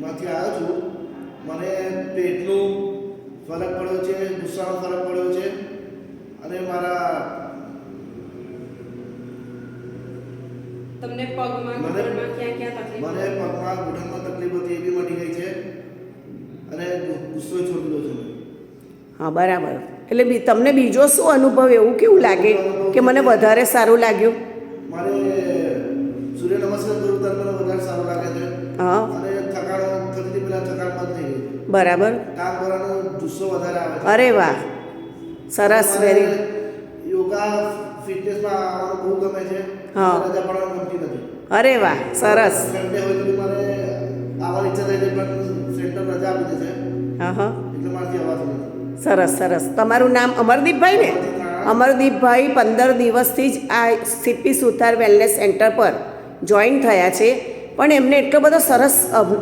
માંથી આવ્યો છું. મને પેટનું ફરક પડ્યો છે, ગુસ્સાનો ફરક પડ્યો છે અને મારા તમને પગમાં ઘૂંટણમાં ક્યાં ક્યાં તકલીફ? મને પગમાં ઘૂંટણમાં તકલીફ હતી એ બી મટી ગઈ છે અને ગુસ્સો છોડી દીધો છે. હા બરાબર. એટલે તમને બીજો શું અનુભવ એવું કેવું લાગે કે મને વધારે સારું લાગ્યું? મારે સૂર્ય નમસ્કાર કરું ત્યારે મને વધારે સારું લાગે છે. હા. અને થકાણો થતી પેલા થકાણ બંધ થઈ ગઈ. બરાબર. કામ કરવાનો જુસ્સો વધારે આવે છે. અરે વાહ, સરસ. વેરી યોગા ફિટનેસમાં આવવાનું બહુ ગમે છે. હા. રજા પાડવાનું ગમતી નથી. અરે વાહ, સરસ. સન્ડે હોય તો મારે આવવાની ઈચ્છા થઈ છે પણ સેન્ટર રજા આપી દે છે હા હા, એટલે મારાથી અવાતું નથી. સરસ સરસ. તમારું નામ અમરદીપભાઈ ને? અમરદીપભાઈ 15 દિવસથી જ આ સીપી સુથાર વેલનેસ સેન્ટર પર જોઈન થયા છે, પણ એમને એટલો બધો સરસ